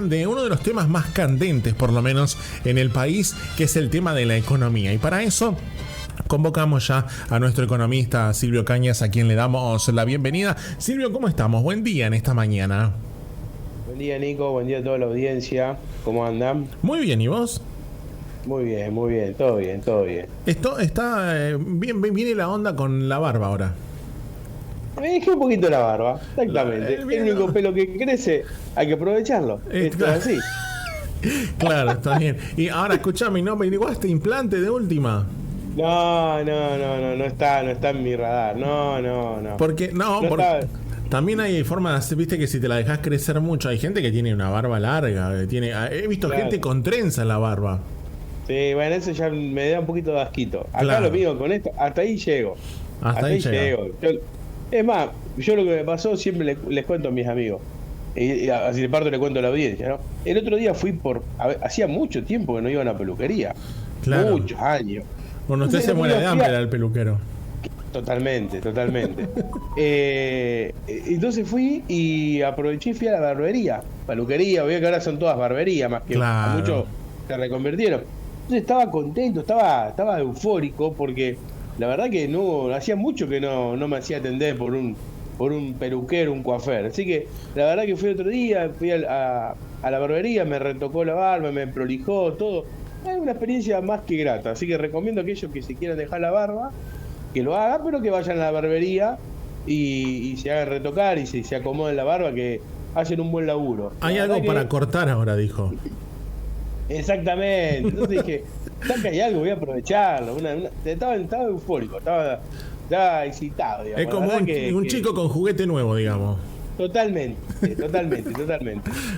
De uno de los temas más candentes, por lo menos en el país, que es el tema de la economía. Y para eso convocamos ya a nuestro economista Silvio Cañas, a quien le damos la bienvenida. Silvio, ¿cómo estamos? Buen día en esta mañana. Buen día, Nico, buen día a toda la audiencia. ¿Cómo andan? Muy bien, ¿y vos? Muy bien, todo bien, todo bien. Esto está bien, viene la onda con la barba ahora. Me dejé un poquito la barba, exactamente. El El único pelo que crece, hay que aprovecharlo. Esto es así. Claro, está bien. Y ahora escuchame, ¿no me este implante de última? No está en mi radar. No. Porque, también hay formas de hacer, viste que si te la dejas crecer mucho, hay gente que tiene una barba larga, he visto gente con trenza en la barba. Sí, bueno, eso ya me da un poquito de asquito. Acá Claro. lo mío con esto, hasta ahí llego. Hasta ahí llego. Es más, yo lo que me pasó siempre les cuento a mis amigos. Y así de parte le cuento a la audiencia, ¿no? El otro día hacía mucho tiempo que no iba a una peluquería. Claro. Muchos años. Bueno, usted se muere de hambre al peluquero. Totalmente. Entonces fui y aproveché y fui a la barbería. Peluquería, veo que ahora son todas barberías, más que Claro. muchos se reconvirtieron. Entonces estaba contento, estaba eufórico porque la verdad que no hacía mucho que no me hacía atender por un peluquero, un coafer. Así que la verdad que fui otro día, fui a la barbería, me retocó la barba, me prolijó, todo. Es una experiencia más que grata. Así que recomiendo a aquellos que se quieran dejar la barba, que lo hagan, pero que vayan a la barbería y se hagan retocar y se acomoden la barba, que hacen un buen laburo. Hay algo para cortar ahora, dijo. Exactamente. Entonces dije, ya que hay algo, voy a aprovecharlo. Estaba eufórico, estaba excitado, digamos. Es como un chico con juguete nuevo, digamos. Totalmente.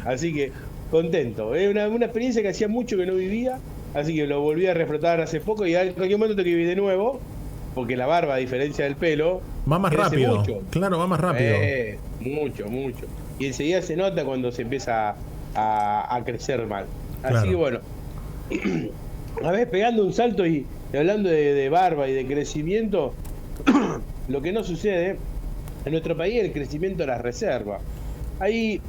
Así que contento. Es una experiencia que hacía mucho que no vivía, así que lo volví a reflotar hace poco y en cualquier momento te que vi de nuevo, porque la barba, a diferencia del pelo, va más rápido. Mucho. Claro, va más rápido. Mucho. Y enseguida se nota cuando se empieza a crecer mal. Así Claro. que bueno, a ver, pegando un salto y hablando de barba y de crecimiento, lo que no sucede en nuestro país es el crecimiento de las reservas. Ahí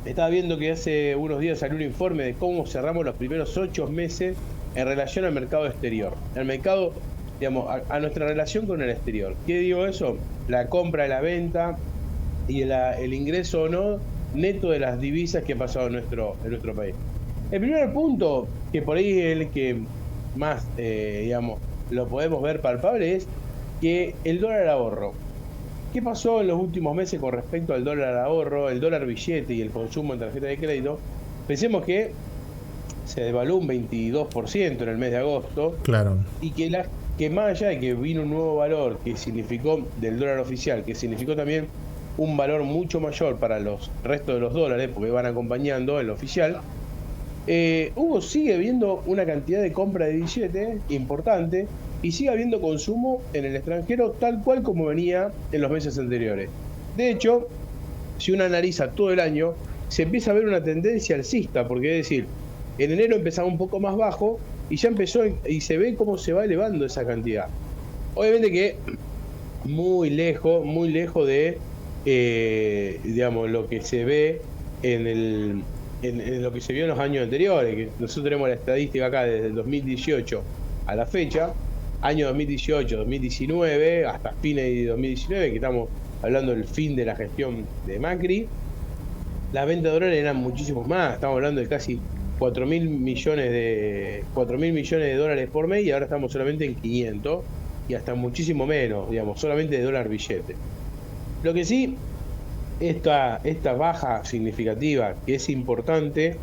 estaba viendo que hace unos días salió un informe de cómo cerramos los primeros 8 meses en relación al mercado exterior. El mercado, digamos, a nuestra relación con el exterior. ¿Qué digo eso? La compra, la venta y el ingreso o no neto de las divisas que ha pasado en nuestro país. El primer punto, que por ahí es el que más, digamos, lo podemos ver palpable, es que el dólar ahorro. ¿Qué pasó en los últimos meses con respecto al dólar ahorro, el dólar billete y el consumo en tarjeta de crédito? Pensemos que se devaluó un 22% en el mes de agosto. Claro. Y que más allá de que vino un nuevo valor que significó del dólar oficial, que significó también un valor mucho mayor para los restos de los dólares, porque van acompañando el oficial, sigue habiendo una cantidad de compra de billetes importante y sigue habiendo consumo en el extranjero tal cual como venía en los meses anteriores. De hecho, si uno analiza todo el año, se empieza a ver una tendencia alcista, porque es decir, en enero empezaba un poco más bajo y ya empezó y se ve cómo se va elevando esa cantidad. Obviamente que muy lejos de digamos, lo que se ve en lo que se vio en los años anteriores, que nosotros tenemos la estadística acá desde el 2018 a la fecha, año 2018, 2019, hasta fines de 2019, que estamos hablando del fin de la gestión de Macri. Las ventas de dólares eran muchísimos más, estamos hablando de casi 4.000 millones de dólares por mes y ahora estamos solamente en 500 y hasta muchísimo menos, digamos, solamente de dólar billete. Lo que sí, esta baja significativa, que es importante,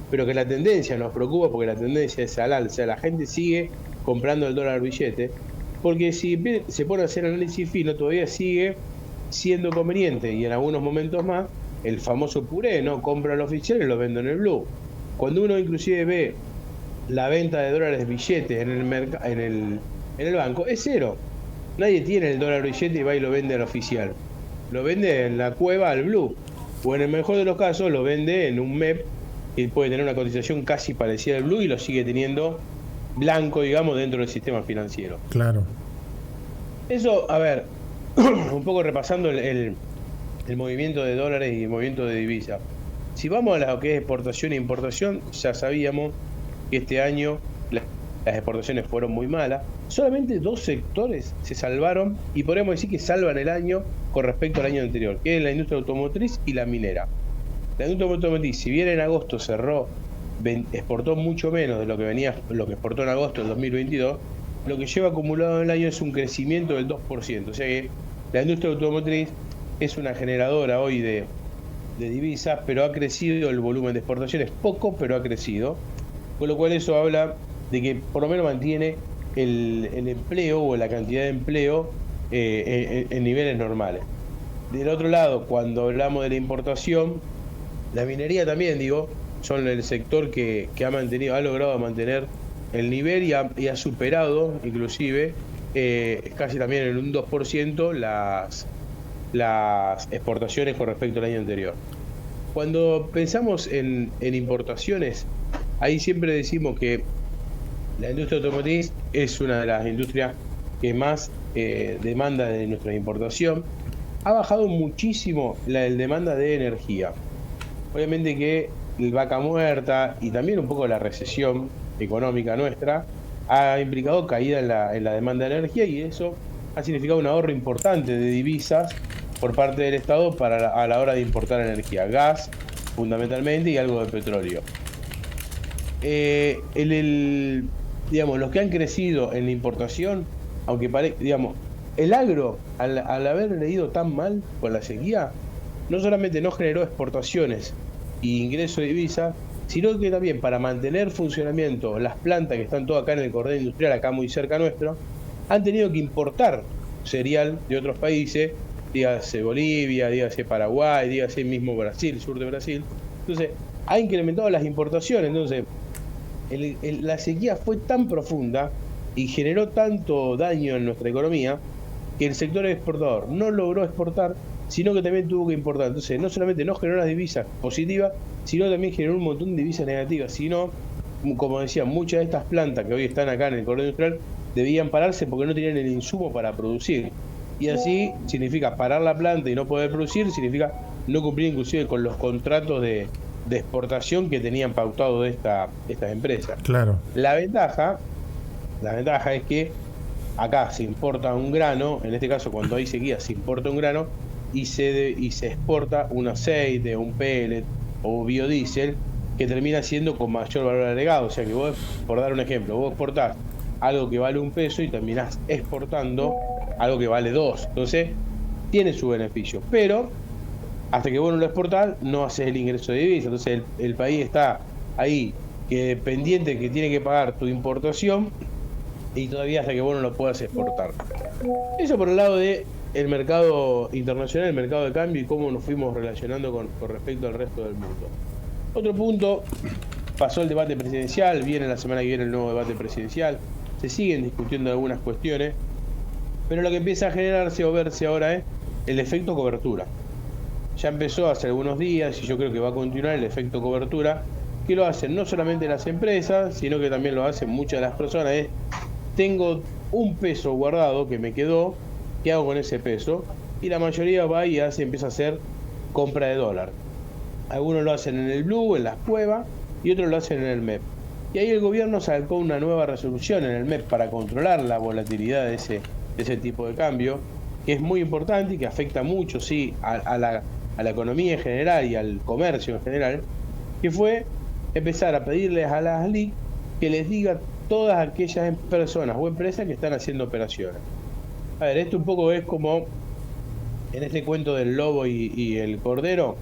pero que la tendencia nos preocupa porque la tendencia es al alza, la gente sigue comprando el dólar billete, porque si se pone a hacer análisis fino, todavía sigue siendo conveniente y en algunos momentos más el famoso puré, ¿no? Compra el oficial y lo vendo en el blue. Cuando uno inclusive ve la venta de dólares billetes en el banco, es cero. Nadie tiene el dólar billete y va y lo vende al oficial. Lo vende en la cueva al blue. O en el mejor de los casos lo vende en un MEP que puede tener una cotización casi parecida al blue y lo sigue teniendo blanco, digamos, dentro del sistema financiero. Claro. Eso, a ver, un poco repasando el movimiento de dólares y el movimiento de divisas. Si vamos a lo que es exportación e importación, ya sabíamos que este año las exportaciones fueron muy malas. Solamente 2 sectores se salvaron y podríamos decir que salvan el año con respecto al año anterior, que es la industria automotriz y la minera. La industria automotriz, si bien en agosto cerró, exportó mucho menos de lo que exportó en agosto del 2022, lo que lleva acumulado en el año es un crecimiento del 2%. O sea que la industria automotriz es una generadora hoy de divisas, pero ha crecido el volumen de exportaciones poco, pero ha crecido, con lo cual eso habla de que por lo menos mantiene el empleo o la cantidad de empleo en niveles normales. Del otro lado, cuando hablamos de la importación, la minería también, son el sector que ha logrado mantener el nivel y ha superado, inclusive, casi también en un 2% las exportaciones con respecto al año anterior. Cuando pensamos en importaciones, ahí siempre decimos que la industria automotriz es una de las industrias que más demanda de nuestra importación. Ha bajado muchísimo la demanda de energía. Obviamente que el vaca muerta y también un poco la recesión económica nuestra ha implicado caída en la demanda de energía, y eso ha significado un ahorro importante de divisas por parte del Estado a la hora de importar energía, gas fundamentalmente y algo de petróleo. Los que han crecido en la importación, aunque el agro, al haber leído tan mal con la sequía, no solamente no generó exportaciones y ingreso de divisas, sino que también para mantener funcionamiento las plantas que están todas acá en el cordón industrial, acá muy cerca nuestro, han tenido que importar cereal de otros países, dígase Bolivia, dígase Paraguay, dígase mismo Brasil, sur de Brasil. Entonces, ha incrementado las importaciones. Entonces, la sequía fue tan profunda y generó tanto daño en nuestra economía que el sector exportador no logró exportar, sino que también tuvo que importar. Entonces, no solamente no generó las divisas positivas, sino también generó un montón de divisas negativas. Sino, como decía, muchas de estas plantas que hoy están acá en el cordón industrial debían pararse porque no tenían el insumo para producir. Y así significa parar la planta y no poder producir, significa no cumplir inclusive con los contratos de exportación que tenían pautado estas empresas. Claro. La ventaja es que acá se importa un grano, en este caso cuando hay sequía se importa un grano y se exporta un aceite, un pellet o biodiesel que termina siendo con mayor valor agregado. O sea que vos, por dar un ejemplo, vos exportás algo que vale $1 y terminás exportando algo que vale 2. Entonces tiene su beneficio, pero hasta que vos no lo exportás no haces el ingreso de divisas. Entonces el país está ahí que pendiente, que tiene que pagar tu importación, y todavía hasta que vos no lo puedas exportar. Eso por el lado de el mercado internacional, el mercado de cambio y cómo nos fuimos relacionando con respecto al resto del mundo. Otro punto, pasó el debate presidencial, viene la semana que viene el nuevo debate presidencial, se siguen discutiendo algunas cuestiones, pero lo que empieza a generarse o verse ahora es el efecto cobertura. Ya empezó hace algunos días y yo creo que va a continuar el efecto cobertura, que lo hacen no solamente las empresas, sino que también lo hacen muchas de las personas. Tengo $1 guardado que me quedó, ¿qué hago con ese peso? Y la mayoría va y empieza a hacer compra de dólar. Algunos lo hacen en el Blue, en las cuevas, y otros lo hacen en el MEP. Y ahí el gobierno sacó una nueva resolución en el MEP para controlar la volatilidad de ese tipo de cambio, que es muy importante y que afecta mucho, sí, a la economía en general y al comercio en general, que fue empezar a pedirles a las LIC que les diga todas aquellas personas o empresas que están haciendo operaciones. A ver, esto un poco es como en este cuento del lobo y el cordero,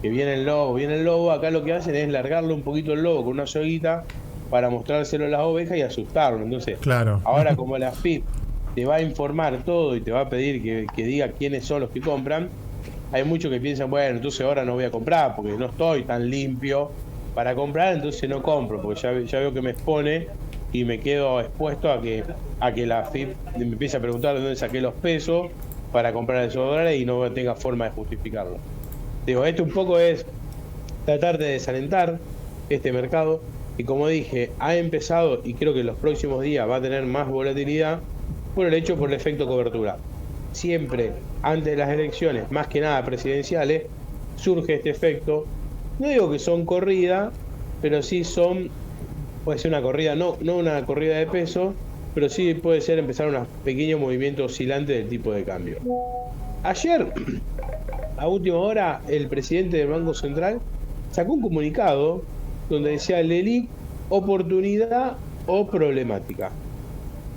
que viene el lobo, acá lo que hacen es largarle un poquito el lobo con una soguita para mostrárselo a las ovejas y asustarlo. Entonces, claro. Ahora como la AFIP te va a informar todo y te va a pedir que diga quiénes son los que compran, hay muchos que piensan, bueno, entonces ahora no voy a comprar porque no estoy tan limpio para comprar, entonces no compro, porque ya veo que me expone y me quedo expuesto a que la AFIP me empiece a preguntar de dónde saqué los pesos para comprar esos dólares y no tenga forma de justificarlo. Esto un poco es tratar de desalentar este mercado, y como dije, ha empezado y creo que en los próximos días va a tener más volatilidad por el efecto cobertura. Siempre antes de las elecciones, más que nada presidenciales, surge este efecto no digo que son corrida, pero sí puede ser una corrida, no una corrida de peso, pero sí puede ser empezar un pequeño movimiento oscilante del tipo de cambio. Ayer, a última hora, el presidente del Banco Central sacó un comunicado donde decía LELIQ, oportunidad o problemática.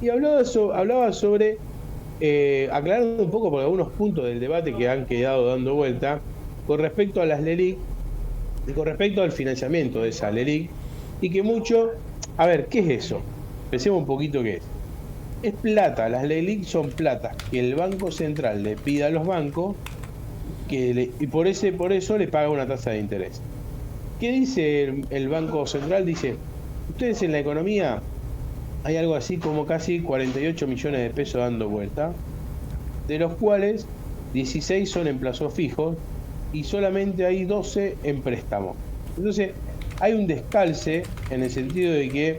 Y hablaba sobre, aclarando un poco por algunos puntos del debate que han quedado dando vuelta, con respecto a las LELIQ y con respecto al financiamiento de esa LELIQ, y que mucho, a ver, ¿qué es eso? Pensemos un poquito qué es. Es plata, las LELIQ son plata que el Banco Central le pide a los bancos y por eso le paga una tasa de interés. ¿Qué dice el Banco Central? Dice, ustedes en la economía hay algo así como casi 48 millones de pesos dando vuelta, de los cuales 16 son en plazos fijos y solamente hay 12 en préstamo. Entonces, hay un descalce en el sentido de que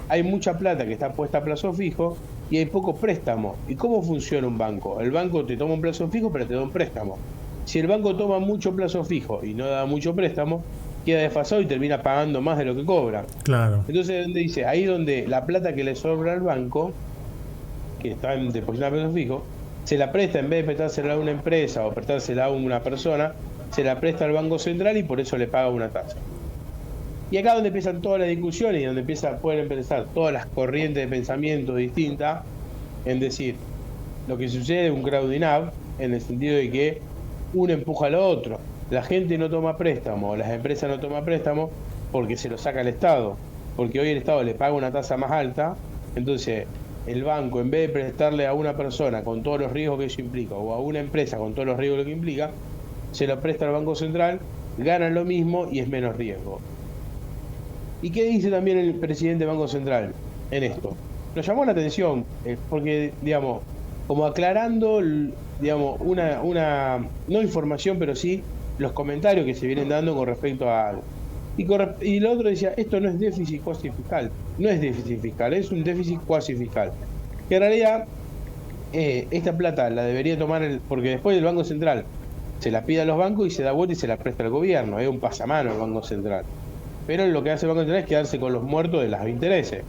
hay mucha plata que está puesta a plazo fijo y hay poco préstamo. ¿Y cómo funciona un banco? El banco te toma un plazo fijo, pero te da un préstamo. Si el banco toma mucho plazo fijo y no da mucho préstamo, queda desfasado y termina pagando más de lo que cobra. Claro. Entonces, donde dice, ahí donde la plata que le sobra al banco, que está depositada a plazo fijo, se la presta, en vez de prestársela a una empresa o prestársela a una persona, se la presta al Banco Central y por eso le paga una tasa. Y acá donde empiezan todas las discusiones y donde pueden empezar todas las corrientes de pensamiento distintas, en decir, lo que sucede es un crowding out, en el sentido de que uno empuja al otro. La gente no toma préstamo, las empresas no toman préstamo porque se lo saca el Estado, porque hoy el Estado le paga una tasa más alta, entonces el banco, en vez de prestarle a una persona con todos los riesgos que eso implica, o a una empresa con todos los riesgos que implica, se lo presta al Banco Central, ganan lo mismo y es menos riesgo. ¿Y qué dice también el presidente del Banco Central en esto? Nos llamó la atención, porque, digamos, como aclarando, digamos, una no información, pero sí los comentarios que se vienen dando con respecto a algo. Y lo otro decía, esto no es déficit cuasi fiscal, no es déficit fiscal, es un déficit cuasi fiscal. Que en realidad, esta plata la debería tomar, porque después el Banco Central se la pide a los bancos y se da vuelta y se la presta al gobierno, es un pasamano el Banco Central. Pero lo que hace el Banco Central es quedarse con los muertos de los intereses,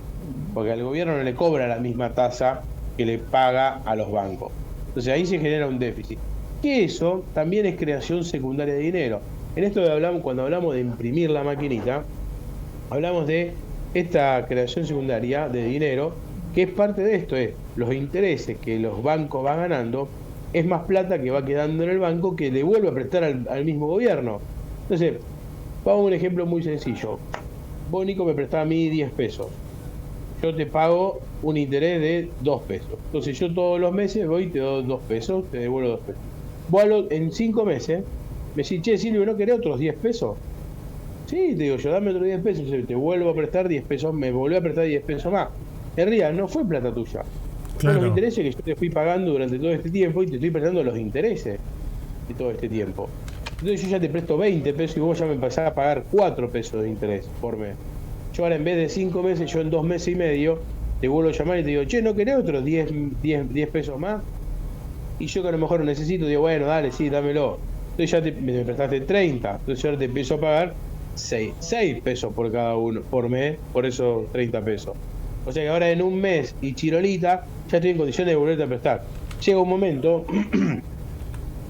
porque al gobierno no le cobra la misma tasa que le paga a los bancos. Entonces ahí se genera un déficit. Que eso también es creación secundaria de dinero. En esto cuando hablamos de imprimir la maquinita, hablamos de esta creación secundaria de dinero, que es parte de esto, es los intereses que los bancos van ganando, es más plata que va quedando en el banco que le vuelve a prestar al mismo gobierno. Entonces, vamos a un ejemplo muy sencillo. Vos, Nico, me prestás a mí 10 pesos. Yo te pago un interés de 2 pesos. Entonces yo todos los meses voy y te doy 2 pesos, te devuelvo 2 pesos. Vos en 5 meses me decís, che, Silvio, ¿no querés otros 10 pesos? Sí, te digo yo, dame otros 10 pesos, te vuelvo a prestar 10 pesos, me volví a prestar 10 pesos más. En realidad no fue plata tuya. Claro. Son los intereses que yo te fui pagando durante todo este tiempo y te estoy prestando los intereses de todo este tiempo. Entonces yo ya te presto 20 pesos y vos ya me empezás a pagar 4 pesos de interés por mes. Yo ahora en vez de 5 meses, yo en 2 meses y medio te vuelvo a llamar y te digo, che, ¿no querés otros 10 pesos más? Y yo que a lo mejor lo necesito, digo, bueno, dale, sí, dámelo. Entonces ya me prestaste 30, entonces ahora te empiezo a pagar 6 pesos por cada uno, por mes, por esos 30 pesos. O sea que ahora en un mes y chirolita, ya estoy en condiciones de volverte a prestar. Llega un momento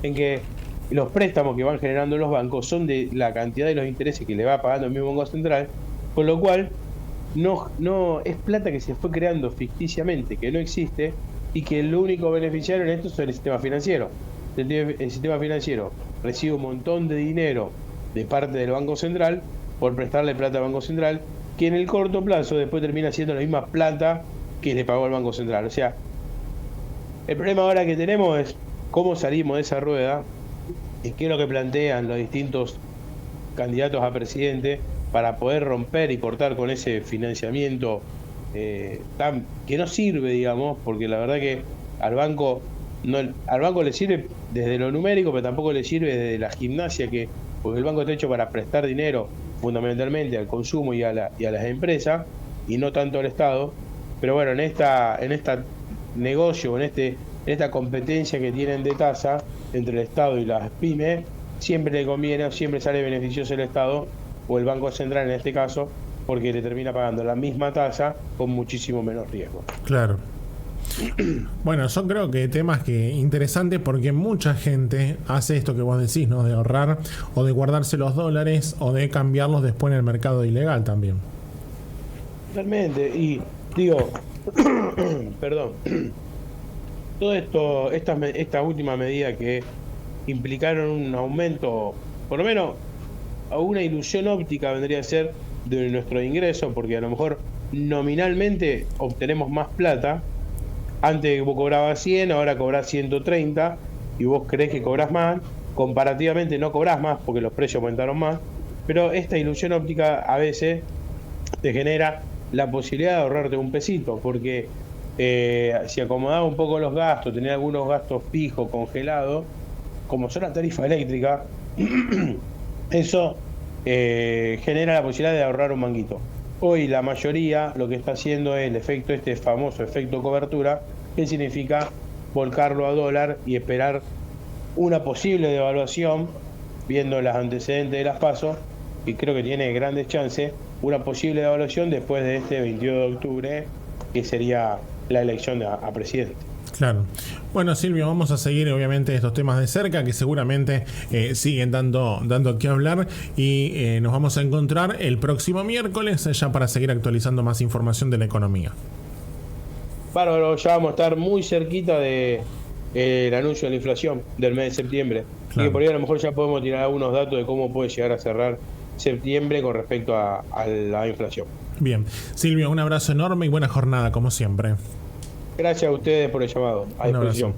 en que los préstamos que van generando los bancos son de la cantidad de los intereses que le va pagando el mismo Banco Central, con lo cual no es plata que se fue creando ficticiamente, que no existe, y que el único beneficiario en esto es el sistema financiero. El sistema financiero recibe un montón de dinero de parte del Banco Central por prestarle plata al Banco Central, que en el corto plazo después termina siendo la misma plata que le pagó el Banco Central. O sea, el problema ahora que tenemos es cómo salimos de esa rueda y qué es lo que plantean los distintos candidatos a presidente para poder romper y cortar con ese financiamiento que no sirve, digamos, porque la verdad que al banco le sirve desde lo numérico, pero tampoco le sirve desde la gimnasia, porque el banco está hecho para prestar dinero fundamentalmente al consumo y a las empresas y no tanto al Estado. Pero bueno, en esta negocio, en esta competencia que tienen de tasa entre el Estado y las pymes, siempre le conviene, siempre sale beneficioso el Estado o el Banco Central en este caso, porque le termina pagando la misma tasa con muchísimo menos riesgo. Claro. Bueno, yo creo que temas que interesantes porque mucha gente hace esto que vos decís, ¿no? De ahorrar o de guardarse los dólares o de cambiarlos después en el mercado ilegal también. Totalmente. Y digo, perdón, todo esto, esta última medida que implicaron un aumento, por lo menos a una ilusión óptica vendría a ser de nuestro ingreso, porque a lo mejor nominalmente obtenemos más plata. Antes vos cobrabas 100, ahora cobrás 130 y vos creés que cobrás más. Comparativamente no cobrás más porque los precios aumentaron más, pero esta ilusión óptica a veces te genera la posibilidad de ahorrarte un pesito, porque si acomodaba un poco los gastos, tenía algunos gastos fijos, congelados, como son la tarifa eléctrica, eso genera la posibilidad de ahorrar un manguito. Hoy la mayoría lo que está haciendo es el efecto, este famoso efecto cobertura, que significa volcarlo a dólar y esperar una posible devaluación, viendo los antecedentes de las PASO, y creo que tiene grandes chances, una posible devaluación después de este 22 de octubre, que sería la elección a presidente. Claro. Bueno, Silvio, vamos a seguir obviamente estos temas de cerca que seguramente siguen dando que hablar y nos vamos a encontrar el próximo miércoles ya para seguir actualizando más información de la economía. Bárbaro, ya vamos a estar muy cerquita de el anuncio de la inflación del mes de septiembre. Claro. Y que por ahí a lo mejor ya podemos tirar algunos datos de cómo puede llegar a cerrar septiembre con respecto a la inflación. Bien. Silvio, un abrazo enorme y buena jornada como siempre. Gracias a ustedes por el llamado. A disposición.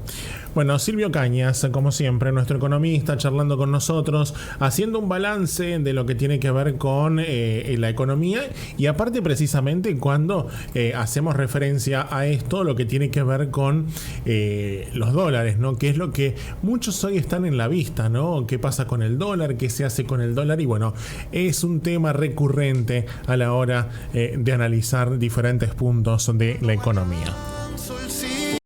Bueno, Silvio Cañas, como siempre, nuestro economista, charlando con nosotros, haciendo un balance de lo que tiene que ver con la economía y aparte precisamente cuando hacemos referencia a esto, lo que tiene que ver con los dólares, ¿no? Que es lo que muchos hoy están en la vista, ¿no? ¿Qué pasa con el dólar? ¿Qué se hace con el dólar? Y bueno, es un tema recurrente a la hora de analizar diferentes puntos de la economía.